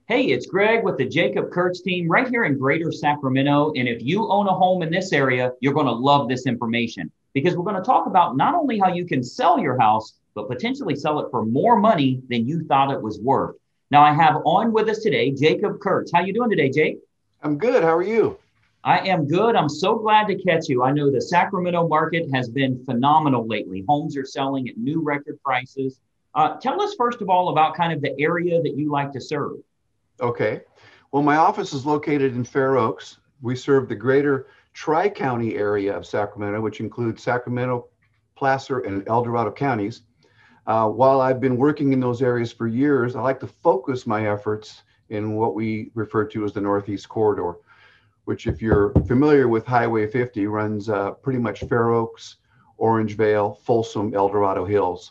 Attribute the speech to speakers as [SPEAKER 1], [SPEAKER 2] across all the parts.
[SPEAKER 1] Hey, it's Greg with the Jacob Kurtz team right here in Greater Sacramento. And if you own a home in this area, you're going to love this information because we're going to talk about not only how you can sell your house, but potentially sell it for more money than you thought it was worth. Now, I have on with us today Jacob Kurtz. How you doing today, Jake?
[SPEAKER 2] I'm good. How are you?
[SPEAKER 1] I am good. I'm so glad to catch you. I know the Sacramento market has been phenomenal lately. Homes are selling at new record prices. Tell us, first of all, about kind of the area that you like to serve.
[SPEAKER 2] Okay. Well, my office is located in Fair Oaks. We serve the greater Tri-County area of Sacramento, which includes Sacramento, Placer, and El Dorado counties. While I've been working in those areas for years, I like to focus my efforts in what we refer to as the Northeast Corridor, which, if you're familiar with Highway 50, runs pretty much Fair Oaks, Orangevale, Folsom, El Dorado Hills.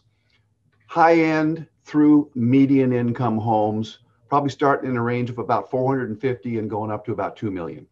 [SPEAKER 2] High end through median income homes, probably starting in a range of about 450 and going up to about 2 million.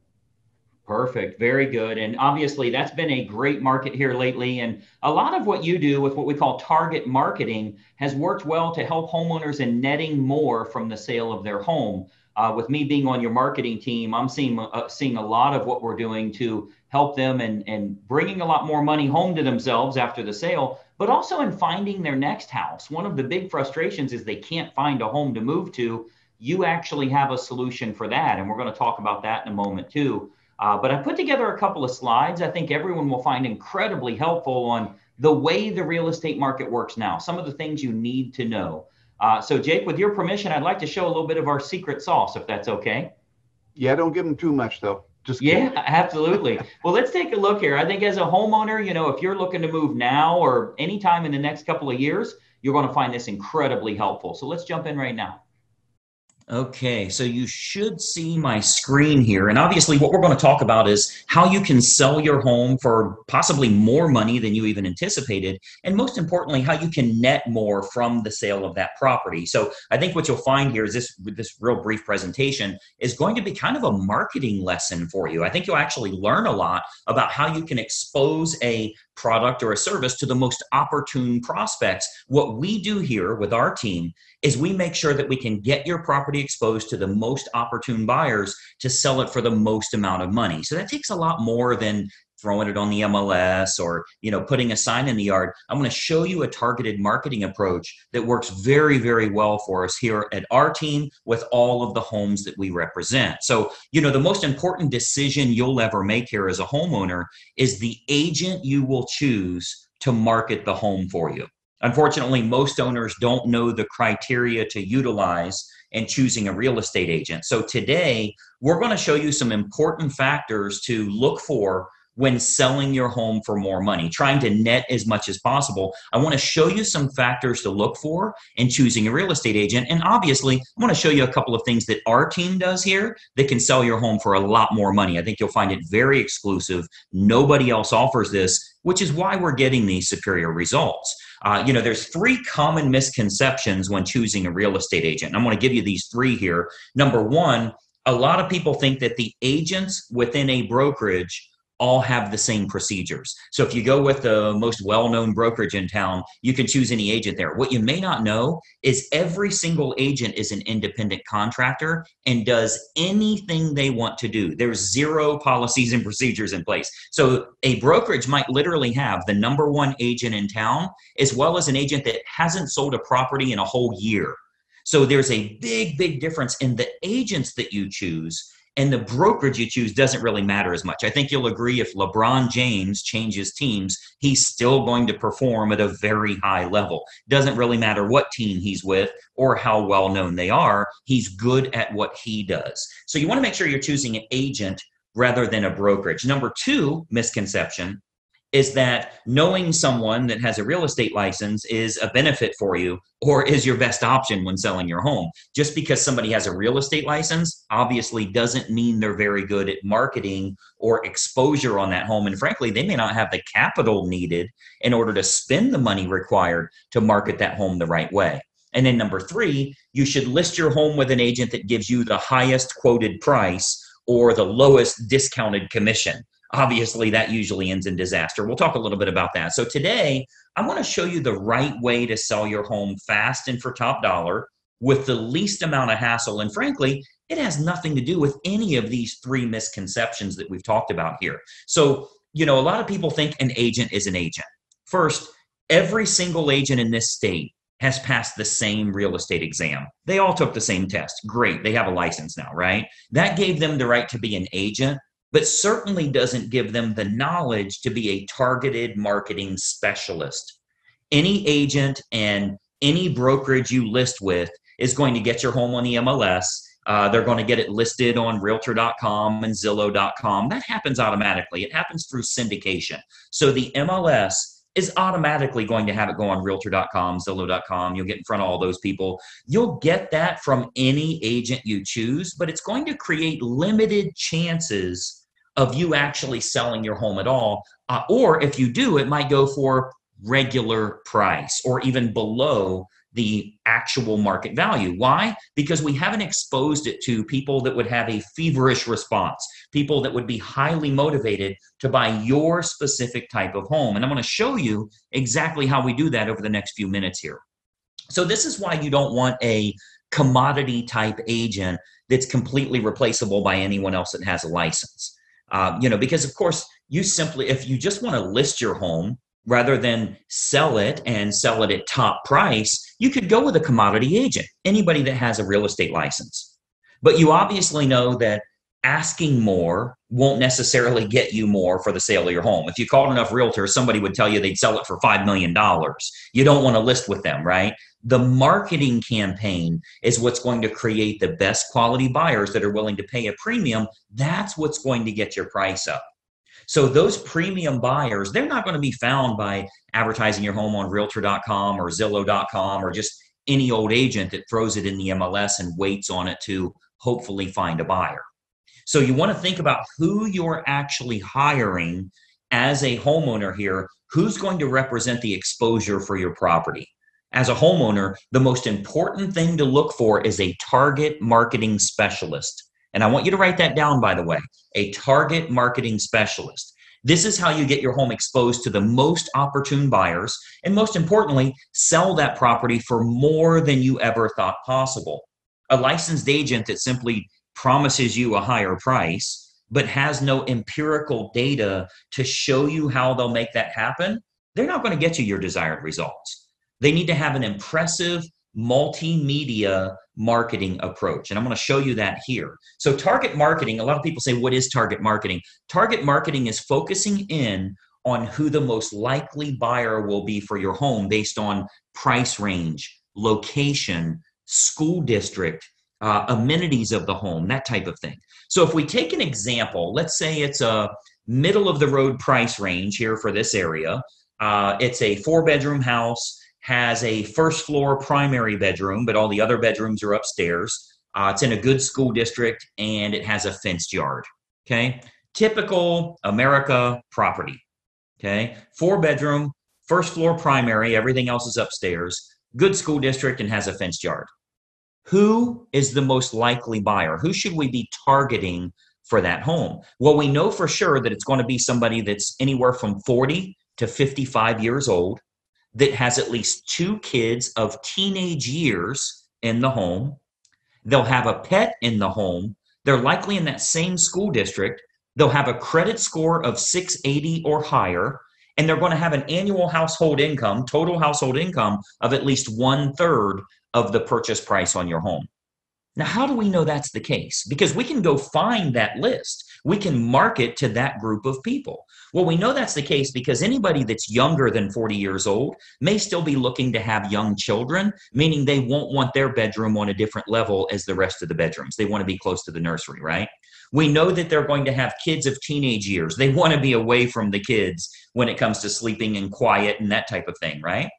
[SPEAKER 1] Perfect. Very good. And obviously, that's been a great market here lately. And a lot of what you do with what we call target marketing has worked well to help homeowners in netting more from the sale of their home. With me being on your marketing team, I'm seeing a lot of what we're doing to help them and bringing a lot more money home to themselves after the sale, but also in finding their next house. One of the big frustrations is they can't find a home to move to. You actually have a solution for that. And we're going to talk about that in a moment too. But I put together a couple of slides I think everyone will find incredibly helpful on the way the real estate market works now, some of the things you need to know. So, Jake, with your permission, I'd like to show a little bit of our secret sauce, if that's okay.
[SPEAKER 2] Yeah, don't give them too much though. Just kidding.
[SPEAKER 1] Yeah, absolutely. Well, let's take a look here. I think as a homeowner, if you're looking to move now or anytime in the next couple of years, you're going to find this incredibly helpful. So let's jump in right now. Okay, so you should see my screen here. And obviously, what we're going to talk about is how you can sell your home for possibly more money than you even anticipated. And most importantly, how you can net more from the sale of that property. So I think what you'll find here is this real brief presentation is going to be kind of a marketing lesson for you. I think you'll actually learn a lot about how you can expose a product or a service to the most opportune prospects. What we do here with our team is we make sure that we can get your property exposed to the most opportune buyers to sell it for the most amount of money. So that takes a lot more than throwing it on the MLS or putting a sign in the yard. I'm going to show you a targeted marketing approach that works very, very well for us here at our team with all of the homes that we represent. So, the most important decision you'll ever make here as a homeowner is the agent you will choose to market the home for you. Unfortunately, most owners don't know the criteria to utilize in choosing a real estate agent. So today, we're going to show you some important factors to look for when selling your home for more money, trying to net as much as possible. I want to show you some factors to look for in choosing a real estate agent. And obviously, I want to show you a couple of things that our team does here that can sell your home for a lot more money. I think you'll find it very exclusive. Nobody else offers this, which is why we're getting these superior results. There's three common misconceptions when choosing a real estate agent. And I'm going to give you these three here. Number one, a lot of people think that the agents within a brokerage all have the same procedures. So if you go with the most well-known brokerage in town, you can choose any agent there. What you may not know is every single agent is an independent contractor and does anything they want to do. There's zero policies and procedures in place. So a brokerage might literally have the number one agent in town, as well as an agent that hasn't sold a property in a whole year. So there's a big, big difference in the agents that you choose, and the brokerage you choose doesn't really matter as much. I think you'll agree if LeBron James changes teams, he's still going to perform at a very high level. Doesn't really matter what team he's with or how well known they are. He's good at what he does. So you want to make sure you're choosing an agent rather than a brokerage. Number two misconception is that knowing someone that has a real estate license is a benefit for you or is your best option when selling your home. Just because somebody has a real estate license obviously doesn't mean they're very good at marketing or exposure on that home. And frankly, they may not have the capital needed in order to spend the money required to market that home the right way. And then number three, you should list your home with an agent that gives you the highest quoted price or the lowest discounted commission. Obviously, that usually ends in disaster. We'll talk a little bit about that. So today, I want to show you the right way to sell your home fast and for top dollar with the least amount of hassle. And frankly, it has nothing to do with any of these three misconceptions that we've talked about here. So, a lot of people think an agent is an agent. First, every single agent in this state has passed the same real estate exam. They all took the same test. Great. They have a license now, right? That gave them the right to be an agent, but certainly doesn't give them the knowledge to be a targeted marketing specialist. Any agent and any brokerage you list with is going to get your home on the MLS. They're going to get it listed on realtor.com and Zillow.com. That happens automatically. It happens through syndication. So the MLS is automatically going to have it go on realtor.com, Zillow.com. You'll get in front of all those people. You'll get that from any agent you choose, but it's going to create limited chances of you actually selling your home at all. Or if you do, it might go for regular price or even below the actual market value. Why? Because we haven't exposed it to people that would have a feverish response, people that would be highly motivated to buy your specific type of home. And I'm going to show you exactly how we do that over the next few minutes here. So this is why you don't want a commodity type agent that's completely replaceable by anyone else that has a license. Because of course, if you just want to list your home, rather than sell it and sell it at top price, you could go with a commodity agent, anybody that has a real estate license. But you obviously know that asking more won't necessarily get you more for the sale of your home. If you called enough realtors, somebody would tell you they'd sell it for $5 million. You don't want to list with them, right? The marketing campaign is what's going to create the best quality buyers that are willing to pay a premium. That's what's going to get your price up. So those premium buyers, they're not going to be found by advertising your home on realtor.com or Zillow.com or just any old agent that throws it in the MLS and waits on it to hopefully find a buyer. So you want to think about who you're actually hiring as a homeowner here, who's going to represent the exposure for your property. As a homeowner, the most important thing to look for is a target marketing specialist. And I want you to write that down, by the way, a target marketing specialist. This is how you get your home exposed to the most opportune buyers, and most importantly, sell that property for more than you ever thought possible. A licensed agent that simply promises you a higher price, but has no empirical data to show you how they'll make that happen, they're not going to get you your desired results. They need to have an impressive multimedia marketing approach. And I'm going to show you that here. So target marketing, a lot of people say, what is target marketing? Target marketing is focusing in on who the most likely buyer will be for your home based on price range, location, school district, amenities of the home, that type of thing. So if we take an example, let's say it's a middle of the road price range here for this area. It's a 4-bedroom house, has a first floor primary bedroom, but all the other bedrooms are upstairs. It's in a good school district and it has a fenced yard. Okay. Typical America property. Okay. 4-bedroom, first floor primary, everything else is upstairs, good school district and has a fenced yard. Who is the most likely buyer? Who should we be targeting for that home? Well, we know for sure that it's going to be somebody that's anywhere from 40 to 55 years old, that has at least 2 kids of teenage years in the home. They'll have a pet in the home. They're likely in that same school district. They'll have a credit score of 680 or higher, and they're going to have an annual household income, total household income of at least 1/3 of the purchase price on your home. Now, how do we know that's the case? Because we can go find that list. We can market to that group of people. Well, we know that's the case because anybody that's younger than 40 years old may still be looking to have young children, meaning they won't want their bedroom on a different level as the rest of the bedrooms. They want to be close to the nursery, right? We know that they're going to have kids of teenage years. They want to be away from the kids when it comes to sleeping and quiet and that type of thing, right?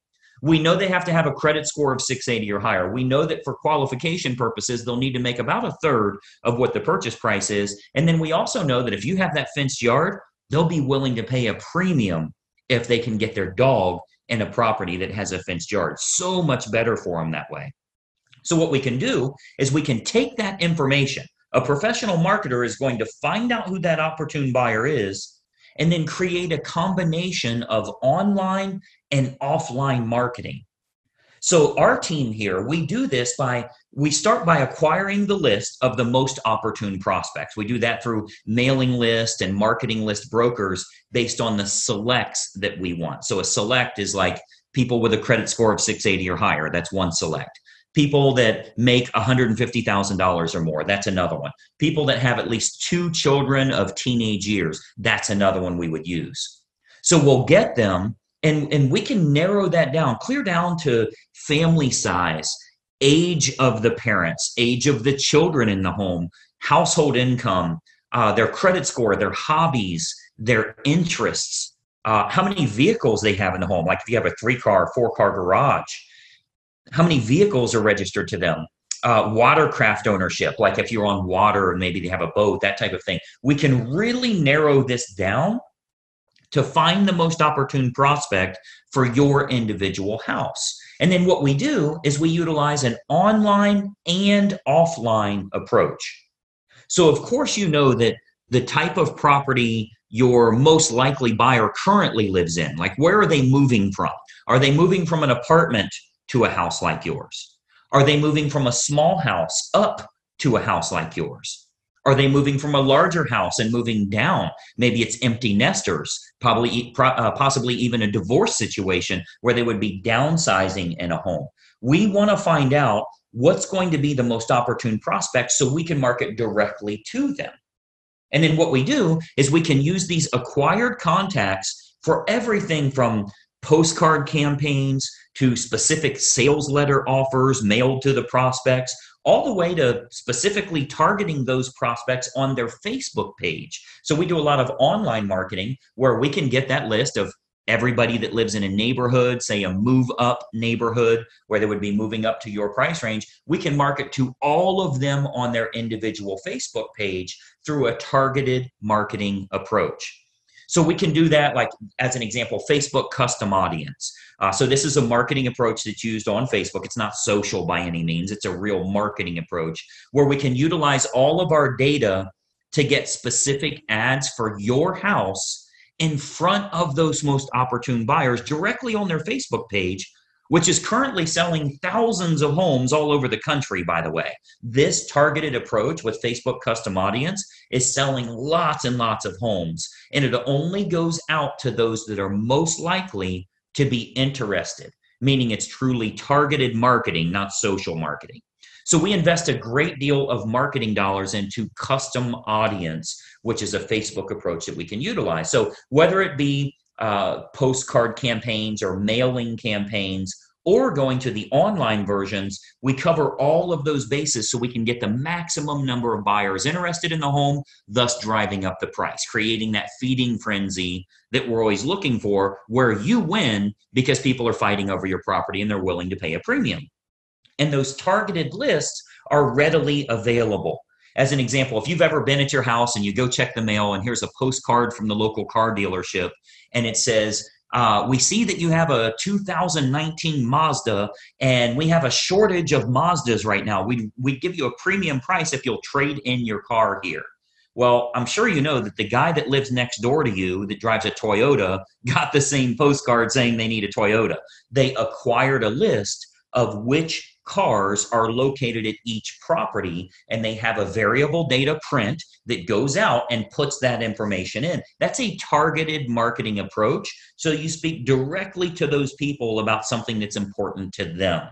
[SPEAKER 1] We know they have to have a credit score of 680 or higher. We know that for qualification purposes, they'll need to make about 1/3 of what the purchase price is. And then we also know that if you have that fenced yard, they'll be willing to pay a premium if they can get their dog in a property that has a fenced yard. So much better for them that way. So what we can do is we can take that information. A professional marketer is going to find out who that opportune buyer is and then create a combination of online and offline marketing. So our team here, we do this we start by acquiring the list of the most opportune prospects. We do that through mailing list and marketing list brokers based on the selects that we want. So a select is like people with a credit score of 680 or higher. That's one select. People that make $150,000 or more, that's another one. People that have at least 2 children of teenage years, that's another one we would use. So we'll get them, and we can narrow that down, clear down to family size, age of the parents, age of the children in the home, household income, their credit score, their hobbies, their interests, how many vehicles they have in the home. Like if you have a 3-car, 4-car garage, how many vehicles are registered to them? Watercraft ownership, like if you're on water and maybe they have a boat, that type of thing. We can really narrow this down to find the most opportune prospect for your individual house. And then what we do is we utilize an online and offline approach. So of course, you know that the type of property your most likely buyer currently lives in, like where are they moving from? Are they moving from an apartment to a house like yours? Are they moving from a small house up to a house like yours? Are they moving from a larger house and moving down? Maybe it's empty nesters, possibly even a divorce situation where they would be downsizing in a home. We want to find out what's going to be the most opportune prospect so we can market directly to them. And then what we do is we can use these acquired contacts for everything from postcard campaigns to specific sales letter offers mailed to the prospects, all the way to specifically targeting those prospects on their Facebook page. So we do a lot of online marketing where we can get that list of everybody that lives in a neighborhood, say a move up neighborhood where they would be moving up to your price range. We can market to all of them on their individual Facebook page through a targeted marketing approach. So we can do that, like as an example, Facebook custom audience. So this is a marketing approach that's used on Facebook. It's not social by any means. It's a real marketing approach where we can utilize all of our data to get specific ads for your house in front of those most opportune buyers directly on their Facebook page, which is currently selling thousands of homes all over the country, by the way. This targeted approach with Facebook custom audience is selling lots and lots of homes, and it only goes out to those that are most likely to be interested, meaning it's truly targeted marketing, not social marketing. So we invest a great deal of marketing dollars into custom audience, which is a Facebook approach that we can utilize. So whether it be postcard campaigns or mailing campaigns or going to the online versions, we cover all of those bases so we can get the maximum number of buyers interested in the home, thus driving up the price, creating that feeding frenzy that we're always looking for, where you win because people are fighting over your property and they're willing to pay a premium. And those targeted lists are readily available. As an example, if you've ever been at your house and you go check the mail and here's a postcard from the local car dealership and it says, we see that you have a 2019 Mazda and we have a shortage of Mazdas right now. We'd give you a premium price if you'll trade in your car here. Well, I'm sure you know that the guy that lives next door to you that drives a Toyota got the same postcard saying they need a Toyota. They acquired a list of which cars are located at each property, and they have a variable data print that goes out and puts that information in. That's a targeted marketing approach. So you speak directly to those people about something that's important to them.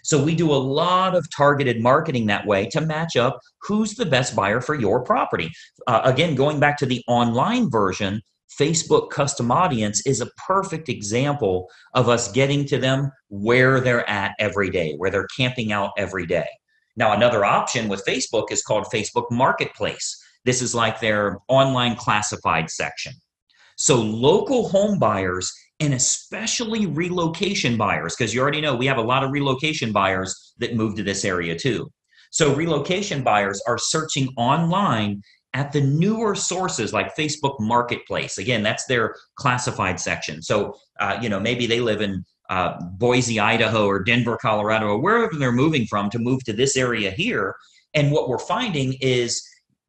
[SPEAKER 1] So we do a lot of targeted marketing that way to match up who's the best buyer for your property. Again, going back to the online version, Facebook custom audience is a perfect example of us getting to them where they're at every day, where they're camping out every day. Now, another option with Facebook is called Facebook Marketplace. This is like their online classified section. So local home buyers and especially relocation buyers, because you already know we have a lot of relocation buyers that move to this area too. So relocation buyers are searching online at the newer sources like Facebook Marketplace. Again, that's their classified section. So, maybe they live in Boise, Idaho, or Denver, Colorado, or wherever they're moving from to move to this area here. And what we're finding is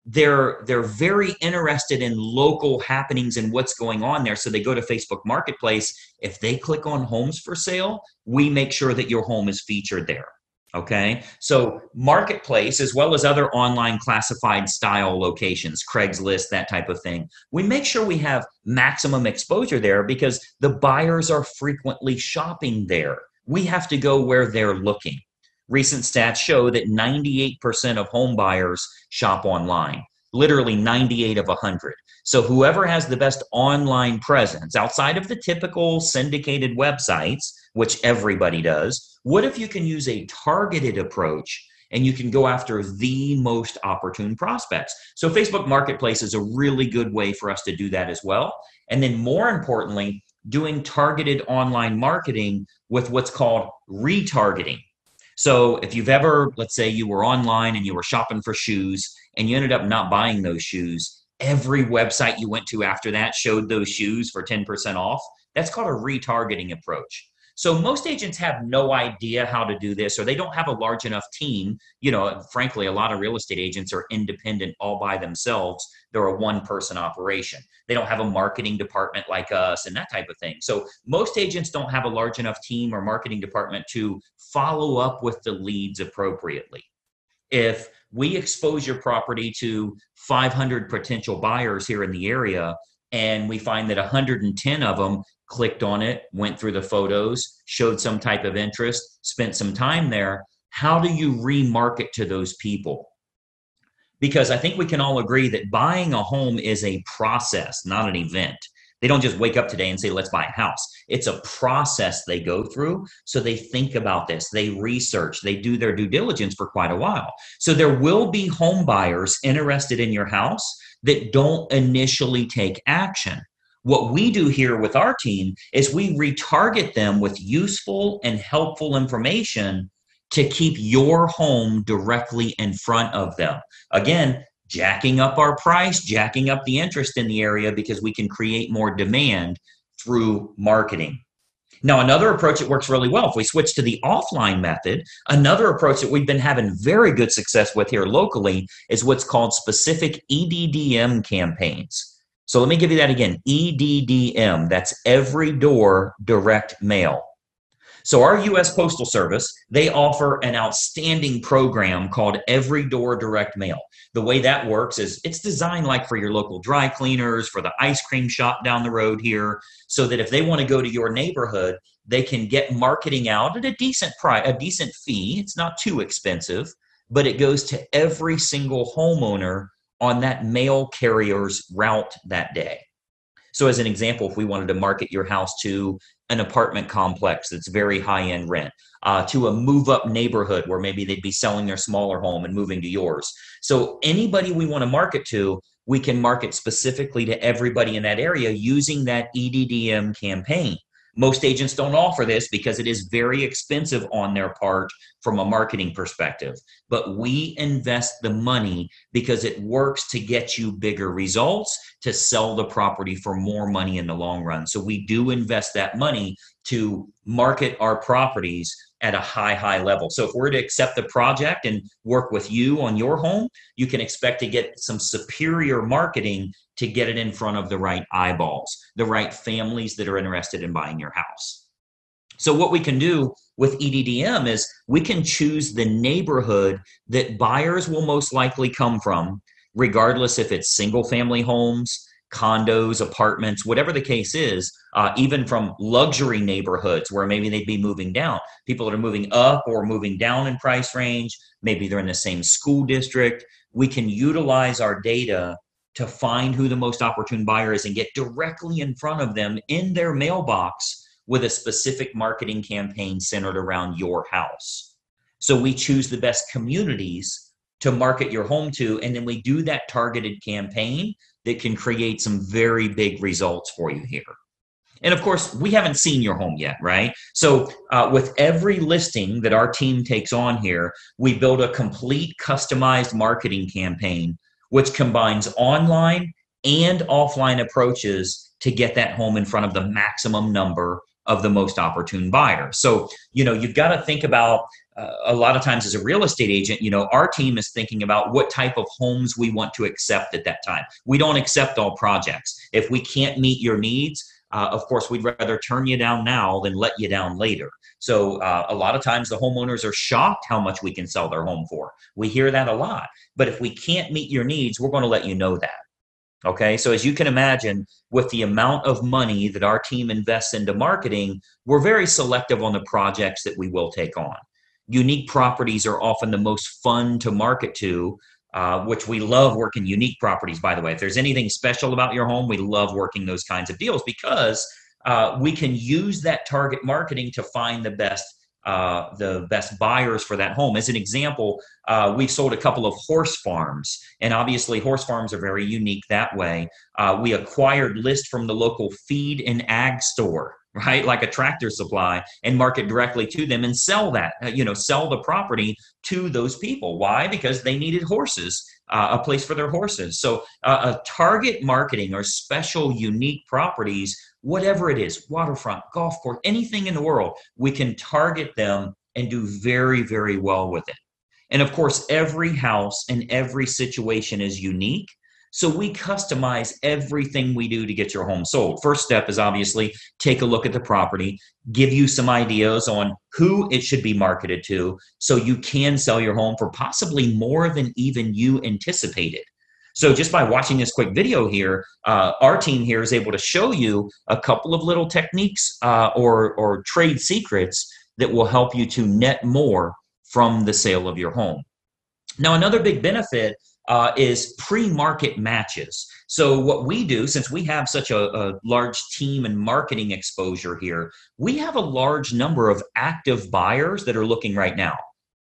[SPEAKER 1] they're very interested in local happenings and what's going on there. So they go to Facebook Marketplace. If they click on homes for sale, we make sure that your home is featured there. Okay, so Marketplace, as well as other online classified style locations, Craigslist, that type of thing, we make sure we have maximum exposure there because the buyers are frequently shopping there. We have to go where they're looking. Recent stats show that 98% of home buyers shop online, literally 98 of 100. So whoever has the best online presence outside of the typical syndicated websites, which everybody does, what if you can use a targeted approach and you can go after the most opportune prospects? So Facebook Marketplace is a really good way for us to do that as well. And then more importantly, doing targeted online marketing with what's called retargeting. So if you've ever, let's say you were online and you were shopping for shoes and you ended up not buying those shoes, every website you went to after that showed those shoes for 10% off. That's called a retargeting approach. So most agents have no idea how to do this, or they don't have a large enough team. You know, frankly, a lot of real estate agents are independent all by themselves. They're a one-person operation. They don't have a marketing department like us and that type of thing. So most agents don't have a large enough team or marketing department to follow up with the leads appropriately. If we expose your property to 500 potential buyers here in the area, and we find that 110 of them clicked on it, went through the photos, showed some type of interest, spent some time there, how do you remarket to those people? Because I think we can all agree that buying a home is a process, not an event. They don't just wake up today and say, let's buy a house. It's a process they go through. So they think about this, they research, they do their due diligence for quite a while. So there will be home buyers interested in your house that don't initially take action. What we do here with our team is we retarget them with useful and helpful information to keep your home directly in front of them. Again, jacking up our price, jacking up the interest in the area because we can create more demand through marketing. Now, another approach that works really well, if we switch to the offline method, another approach that we've been having very good success with here locally is what's called specific EDDM campaigns. So let me give you that again, EDDM, that's every door direct mail. So our U.S. Postal Service, they offer an outstanding program called Every Door Direct Mail. The way that works is it's designed like for your local dry cleaners, for the ice cream shop down the road here, so that if they want to go to your neighborhood, they can get marketing out at a decent price, a decent fee. It's not too expensive, but it goes to every single homeowner on that mail carrier's route that day. So as an example, if we wanted to market your house to an apartment complex that's very high-end rent, to a move-up neighborhood where maybe they'd be selling their smaller home and moving to yours. So anybody we want to market to, we can market specifically to everybody in that area using that EDDM campaign. Most agents don't offer this because it is very expensive on their part from a marketing perspective. But we invest the money because it works to get you bigger results, to sell the property for more money in the long run. So we do invest that money to market our properties at a high level. So if we're to accept the project and work with you on your home, you can expect to get some superior marketing to get it in front of the right eyeballs, the right families that are interested in buying your house. So what we can do with EDDM is we can choose the neighborhood that buyers will most likely come from, regardless if it's single family homes, condos, apartments, whatever the case is, even from luxury neighborhoods where maybe they'd be moving down. People that are moving up or moving down in price range, maybe they're in the same school district. We can utilize our data to find who the most opportune buyer is and get directly in front of them in their mailbox with a specific marketing campaign centered around your house. So we choose the best communities to market your home to, and then we do that targeted campaign that can create some very big results for you here. And of course, we haven't seen your home yet, right? So with every listing that our team takes on here, we build a complete customized marketing campaign, which combines online and offline approaches to get that home in front of the maximum number of the most opportune buyer. So, you've got to think about a lot of times as a real estate agent, our team is thinking about what type of homes we want to accept at that time. We don't accept all projects. If we can't meet your needs, of course, we'd rather turn you down now than let you down later. So a lot of times the homeowners are shocked how much we can sell their home for. We hear that a lot. But if we can't meet your needs, we're going to let you know that. Okay, so as you can imagine, with the amount of money that our team invests into marketing, we're very selective on the projects that we will take on. Unique properties are often the most fun to market to, which we love working unique properties, by the way. If there's anything special about your home, we love working those kinds of deals because we can use that target marketing to find the best buyers for that home. As an example, we've sold a couple of horse farms, and obviously horse farms are very unique that way. We acquired lists from the local feed and ag store, right? Like a Tractor Supply, and market directly to them and sell that, sell the property to those people. Why? Because they needed horses, a place for their horses. So a target marketing or special unique properties, whatever it is, waterfront, golf course, anything in the world, we can target them and do very, very well with it. And of course, every house and every situation is unique. So we customize everything we do to get your home sold. First step is obviously take a look at the property, give you some ideas on who it should be marketed to so you can sell your home for possibly more than even you anticipated. So just by watching this quick video here, our team here is able to show you a couple of little techniques or trade secrets that will help you to net more from the sale of your home. Now, another big benefit is pre-market matches. So what we do, since we have such a large team and marketing exposure here, we have a large number of active buyers that are looking right now.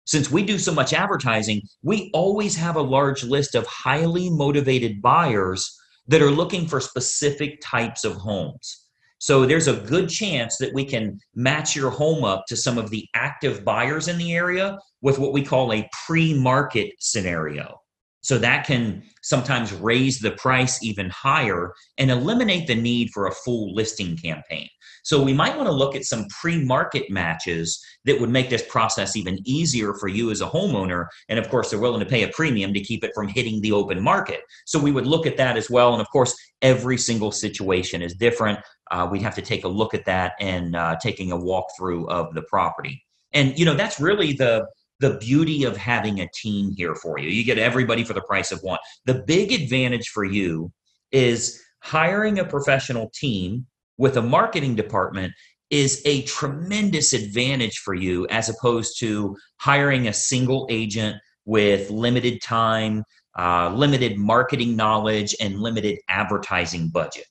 [SPEAKER 1] Since we do so much advertising, we always have a large list of highly motivated buyers that are looking for specific types of homes. So there's a good chance that we can match your home up to some of the active buyers in the area with what we call a pre-market scenario. So that can sometimes raise the price even higher and eliminate the need for a full listing campaign. So we might want to look at some pre-market matches that would make this process even easier for you as a homeowner. And of course, they're willing to pay a premium to keep it from hitting the open market. So we would look at that as well. And of course, every single situation is different. We'd have to take a look at that and taking a walkthrough of the property. And, that's really the beauty of having a team here for you. You get everybody for the price of one. The big advantage for you is hiring a professional team with a marketing department is a tremendous advantage for you as opposed to hiring a single agent with limited time, limited marketing knowledge, and limited advertising budget.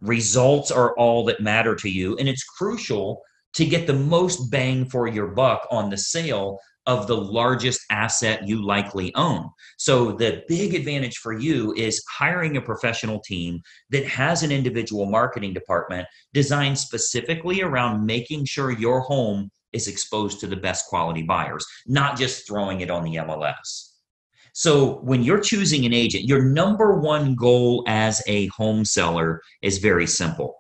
[SPEAKER 1] Results are all that matter to you, and it's crucial to get the most bang for your buck on the sale of the largest asset you likely own. So the big advantage for you is hiring a professional team that has an individual marketing department designed specifically around making sure your home is exposed to the best quality buyers, not just throwing it on the MLS. So when you're choosing an agent, your number one goal as a home seller is very simple.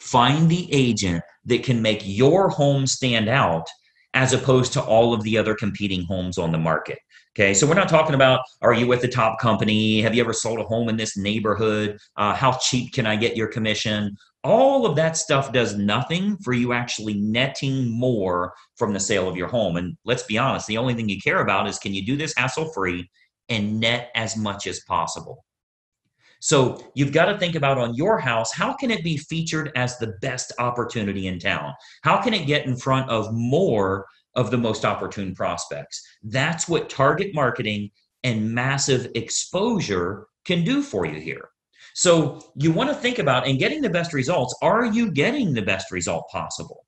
[SPEAKER 1] Find the agent that can make your home stand out as opposed to all of the other competing homes on the market. Okay, so we're not talking about, are you with the top company? Have you ever sold a home in this neighborhood? How cheap can I get your commission? All of that stuff does nothing for you actually netting more from the sale of your home. And let's be honest, the only thing you care about is, can you do this hassle-free and net as much as possible? So you've got to think about, on your house, how can it be featured as the best opportunity in town? How can it get in front of more of the most opportune prospects? That's what target marketing and massive exposure can do for you here. So you want to think about, in getting the best results, are you getting the best result possible?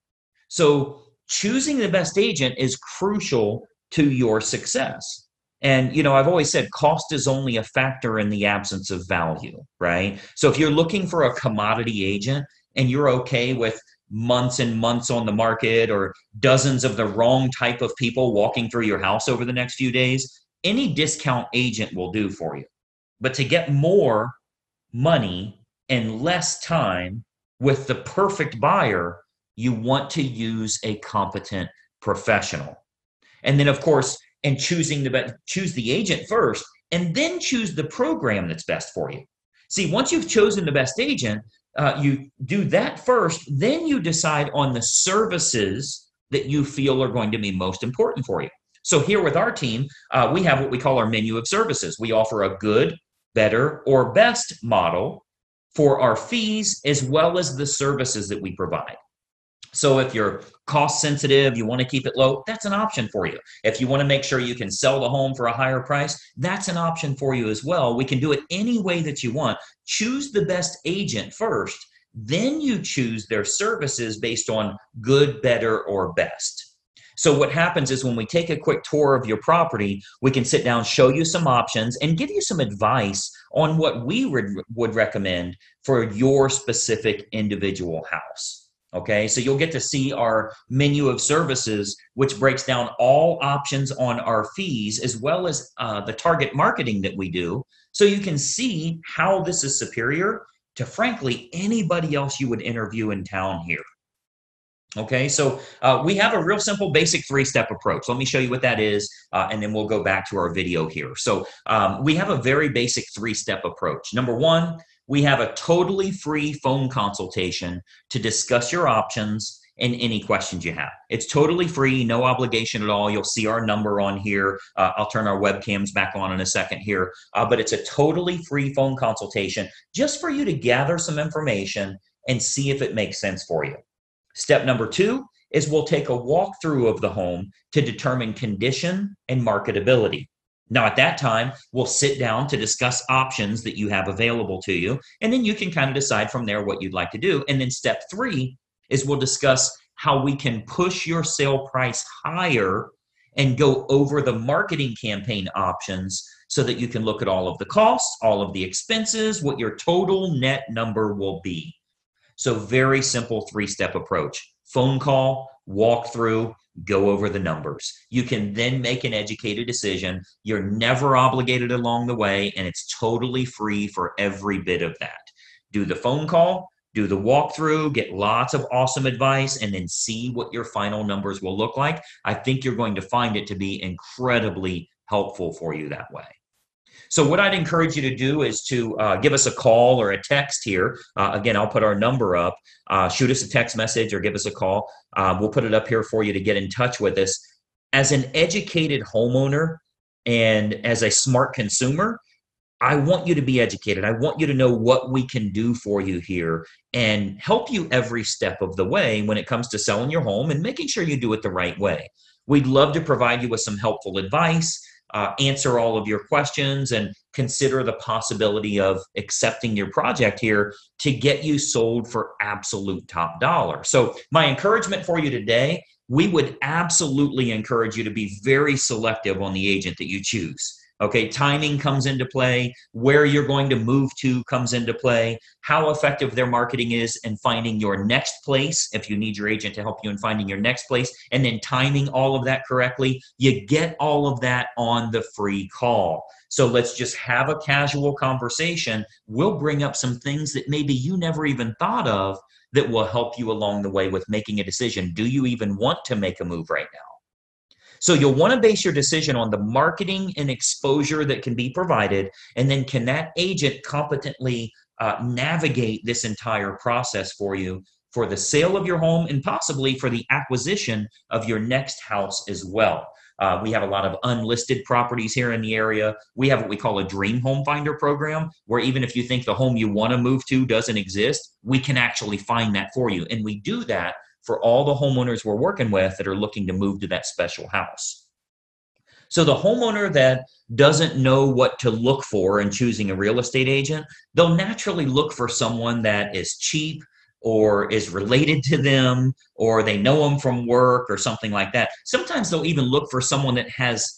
[SPEAKER 1] So choosing the best agent is crucial to your success. And, I've always said cost is only a factor in the absence of value, right? So if you're looking for a commodity agent and you're okay with months and months on the market or dozens of the wrong type of people walking through your house over the next few days, any discount agent will do for you. But to get more money and less time with the perfect buyer, you want to use a competent professional. And then, of course, and choose the agent first, and then choose the program that's best for you. See, once you've chosen the best agent, you do that first, then you decide on the services that you feel are going to be most important for you. So here with our team, we have what we call our menu of services. We offer a good, better, or best model for our fees as well as the services that we provide. So if you're cost sensitive, you want to keep it low, that's an option for you. If you want to make sure you can sell the home for a higher price, that's an option for you as well. We can do it any way that you want. Choose the best agent first, then you choose their services based on good, better, or best. So what happens is when we take a quick tour of your property, we can sit down, show you some options, and give you some advice on what we would recommend for your specific individual house. Okay, so you'll get to see our menu of services, which breaks down all options on our fees, as well as the target marketing that we do. So you can see how this is superior to, frankly, anybody else you would interview in town here. Okay, so we have a real simple basic three-step approach. Let me show you what that is, and then we'll go back to our video here. So we have a very basic three-step approach. Number one, we have a totally free phone consultation to discuss your options and any questions you have. It's totally free, no obligation at all. You'll see our number on here. I'll turn our webcams back on in a second here, but it's a totally free phone consultation just for you to gather some information and see if it makes sense for you. Step number two is we'll take a walkthrough of the home to determine condition and marketability. Now, at that time, we'll sit down to discuss options that you have available to you, and then you can kind of decide from there what you'd like to do. And then step three is we'll discuss how we can push your sale price higher and go over the marketing campaign options so that you can look at all of the costs, all of the expenses, what your total net number will be. So very simple three-step approach. Phone call, walk through, go over the numbers. You can then make an educated decision. You're never obligated along the way, and it's totally free for every bit of that. Do the phone call, do the walkthrough, get lots of awesome advice, and then see what your final numbers will look like. I think you're going to find it to be incredibly helpful for you that way. So what I'd encourage you to do is to give us a call or a text here. Again, I'll put our number up. Shoot us a text message or give us a call. We'll put it up here for you to get in touch with us. As an educated homeowner and as a smart consumer, I want you to be educated. I want you to know what we can do for you here and help you every step of the way when it comes to selling your home and making sure you do it the right way. We'd love to provide you with some helpful advice, answer all of your questions, and consider the possibility of accepting your project here to get you sold for absolute top dollar. So my encouragement for you today, we would absolutely encourage you to be very selective on the agent that you choose. Okay, timing comes into play, where you're going to move to comes into play, how effective their marketing is in finding your next place, if you need your agent to help you in finding your next place, and then timing all of that correctly. You get all of that on the free call. So let's just have a casual conversation. We'll bring up some things that maybe you never even thought of that will help you along the way with making a decision. Do you even want to make a move right now? So you'll want to base your decision on the marketing and exposure that can be provided, and then can that agent competently navigate this entire process for you for the sale of your home and possibly for the acquisition of your next house as well. We have a lot of unlisted properties here in the area. We have what we call a dream home finder program, where even if you think the home you want to move to doesn't exist, we can actually find that for you. And we do that for all the homeowners we're working with that are looking to move to that special house. So the homeowner that doesn't know what to look for in choosing a real estate agent, they'll naturally look for someone that is cheap or is related to them, or they know them from work or something like that. Sometimes they'll even look for someone that has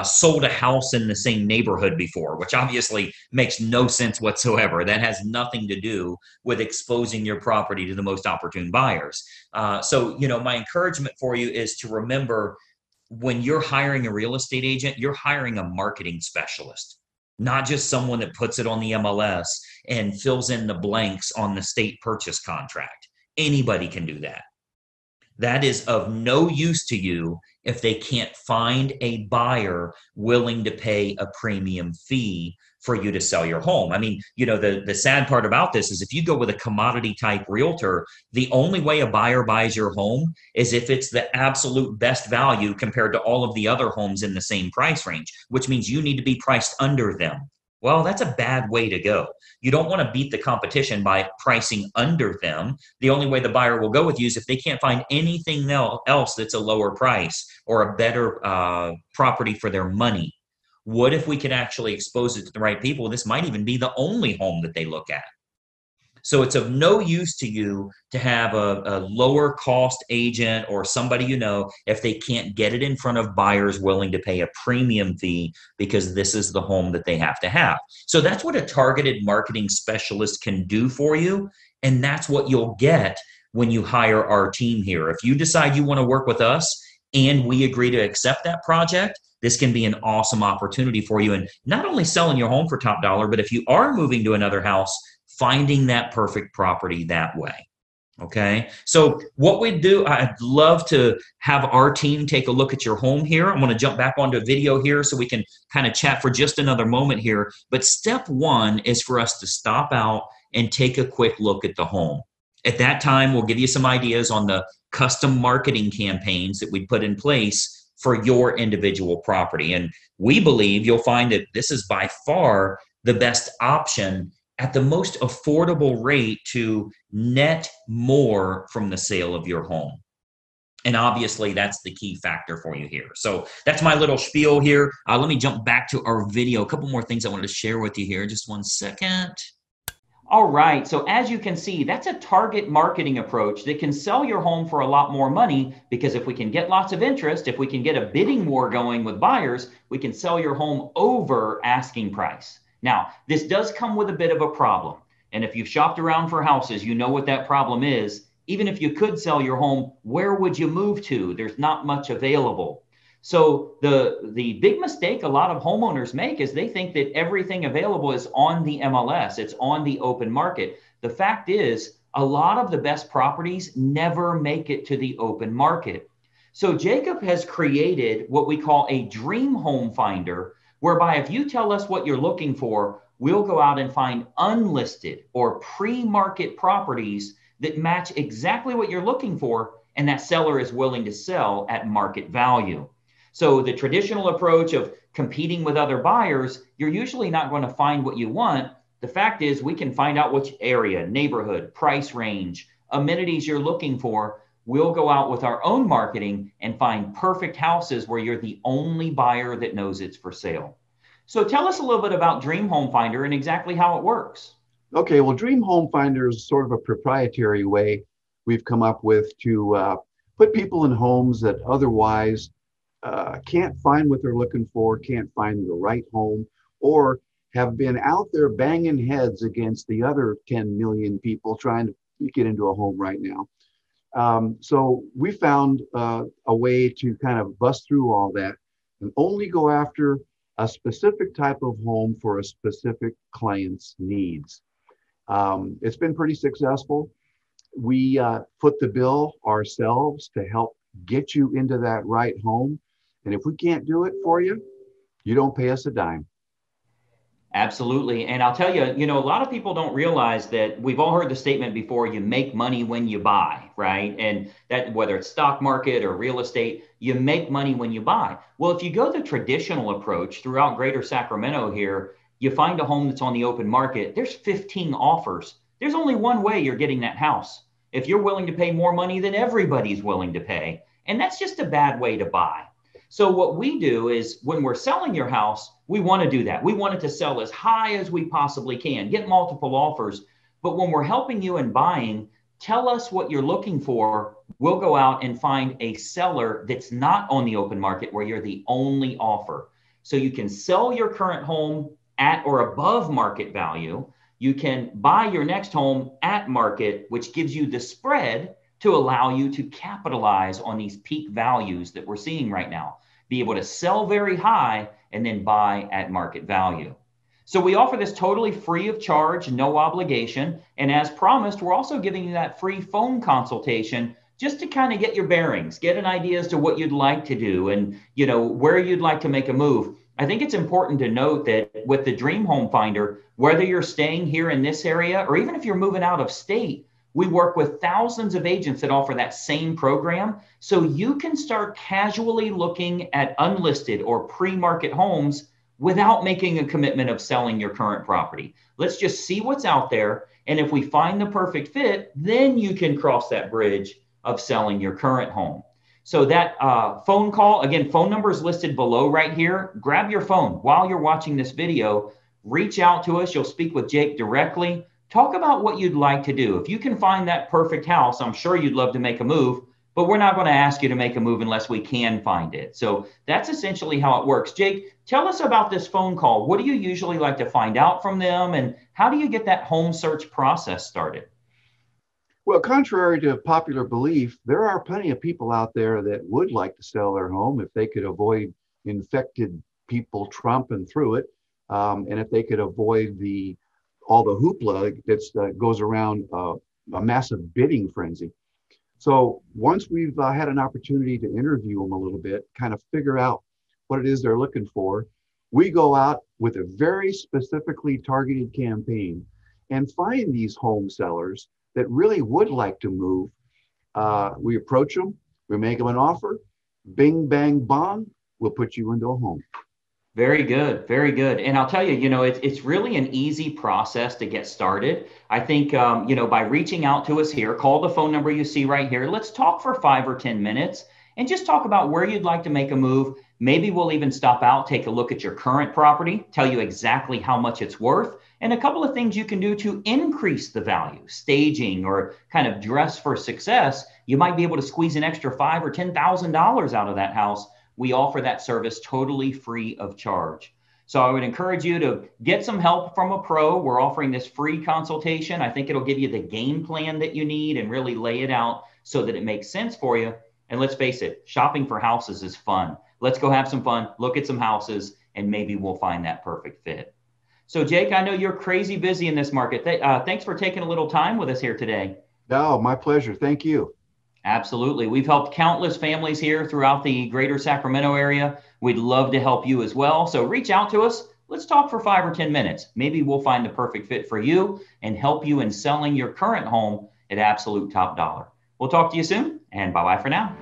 [SPEAKER 1] sold a house in the same neighborhood before, which obviously makes no sense whatsoever. That has nothing to do with exposing your property to the most opportune buyers. So, my encouragement for you is to remember, when you're hiring a real estate agent, you're hiring a marketing specialist, not just someone that puts it on the MLS and fills in the blanks on the state purchase contract. Anybody can do that. That is of no use to you if they can't find a buyer willing to pay a premium fee for you to sell your home. I mean, the sad part about this is if you go with a commodity type realtor, the only way a buyer buys your home is if it's the absolute best value compared to all of the other homes in the same price range, which means you need to be priced under them. Well, that's a bad way to go. You don't want to beat the competition by pricing under them. The only way the buyer will go with you is if they can't find anything else that's a lower price or a better property for their money. What if we could actually expose it to the right people? This might even be the only home that they look at. So it's of no use to you to have a lower cost agent or somebody if they can't get it in front of buyers willing to pay a premium fee because this is the home that they have to have. So that's what a targeted marketing specialist can do for you. And that's what you'll get when you hire our team here. If you decide you want to work with us and we agree to accept that project, this can be an awesome opportunity for you. And not only selling your home for top dollar, but if you are moving to another house, finding that perfect property that way. Okay. So what we do, I'd love to have our team take a look at your home here. I'm going to jump back onto a video here so we can kind of chat for just another moment here. But step one is for us to stop out and take a quick look at the home. At that time, we'll give you some ideas on the custom marketing campaigns that we put in place for your individual property. And we believe you'll find that this is by far the best option at the most affordable rate to net more from the sale of your home. And obviously, that's the key factor for you here. So that's my little spiel here. Let me jump back to our video. A couple more things I wanted to share with you here. Just one second. All right. So as you can see, that's a target marketing approach that can sell your home for a lot more money, because if we can get lots of interest, if we can get a bidding war going with buyers, we can sell your home over asking price. Now, this does come with a bit of a problem. And if you've shopped around for houses, you know what that problem is. Even if you could sell your home, where would you move to? There's not much available. So the big mistake a lot of homeowners make is they think that everything available is on the MLS. It's on the open market. The fact is, a lot of the best properties never make it to the open market. So Jacob has created what we call a dream home finder, whereby if you tell us what you're looking for, we'll go out and find unlisted or pre-market properties that match exactly what you're looking for, and that seller is willing to sell at market value. So the traditional approach of competing with other buyers, you're usually not going to find what you want. The fact is, we can find out which area, neighborhood, price range, amenities you're looking for. We'll go out with our own marketing and find perfect houses where you're the only buyer that knows it's for sale. So tell us a little bit about Dream Home Finder and exactly how it works.
[SPEAKER 2] Okay, well, Dream Home Finder is sort of a proprietary way we've come up with to put people in homes that otherwise can't find what they're looking for, can't find the right home, or have been out there banging heads against the other 10 million people trying to get into a home right now. So we found a way to kind of bust through all that and only go after a specific type of home for a specific client's needs. It's been pretty successful. We foot the bill ourselves to help get you into that right home. And if we can't do it for you, you don't pay us a dime.
[SPEAKER 1] Absolutely. And I'll tell you, a lot of people don't realize that we've all heard the statement before, you make money when you buy, right? And that whether it's stock market or real estate, you make money when you buy. Well, if you go the traditional approach throughout Greater Sacramento here, you find a home that's on the open market, there's 15 offers. There's only one way you're getting that house. If you're willing to pay more money than everybody's willing to pay, and that's just a bad way to buy. So what we do is when we're selling your house, we want to do that. We want it to sell as high as we possibly can, get multiple offers. But when we're helping you in buying, tell us what you're looking for. We'll go out and find a seller that's not on the open market where you're the only offer. So you can sell your current home at or above market value. You can buy your next home at market, which gives you the spread to allow you to capitalize on these peak values that we're seeing right now. Be able to sell very high and then buy at market value. So we offer this totally free of charge, no obligation. And as promised, we're also giving you that free phone consultation just to kind of get your bearings, get an idea as to what you'd like to do and, where you'd like to make a move. I think it's important to note that with the Dream Home Finder, whether you're staying here in this area or even if you're moving out of state, we work with thousands of agents that offer that same program. So you can start casually looking at unlisted or pre-market homes without making a commitment of selling your current property. Let's just see what's out there. And if we find the perfect fit, then you can cross that bridge of selling your current home. So that phone call, again, phone number is listed below right here. Grab your phone while you're watching this video, reach out to us. You'll speak with Jake directly. Talk about what you'd like to do. If you can find that perfect house, I'm sure you'd love to make a move, but we're not going to ask you to make a move unless we can find it. So that's essentially how it works. Jake, tell us about this phone call. What do you usually like to find out from them, and how do you get that home search process started?
[SPEAKER 2] Well, contrary to popular belief, there are plenty of people out there that would like to sell their home if they could avoid infected people tromping through it, and if they could avoid all the hoopla that goes around a massive bidding frenzy. So once we've had an opportunity to interview them a little bit, kind of figure out what it is they're looking for, we go out with a very specifically targeted campaign and find these home sellers that really would like to move. We approach them, we make them an offer, bing, bang, bong, we'll put you into a home.
[SPEAKER 1] Very good. Very good. And I'll tell you, it's really an easy process to get started. I think, by reaching out to us here, call the phone number you see right here. Let's talk for 5 or 10 minutes and just talk about where you'd like to make a move. Maybe we'll even stop out, take a look at your current property, tell you exactly how much it's worth, and a couple of things you can do to increase the value, staging or kind of dress for success. You might be able to squeeze an extra $5,000 or $10,000 out of that house. We offer that service totally free of charge. So I would encourage you to get some help from a pro. We're offering this free consultation. I think it'll give you the game plan that you need and really lay it out so that it makes sense for you. And let's face it, shopping for houses is fun. Let's go have some fun, look at some houses, and maybe we'll find that perfect fit. So Jake, I know you're crazy busy in this market. Thanks for taking a little time with us here today.
[SPEAKER 2] No, my pleasure. Thank you.
[SPEAKER 1] Absolutely. We've helped countless families here throughout the greater Sacramento area. We'd love to help you as well. So reach out to us. Let's talk for 5 or 10 minutes. Maybe we'll find the perfect fit for you and help you in selling your current home at absolute top dollar. We'll talk to you soon, and bye-bye for now.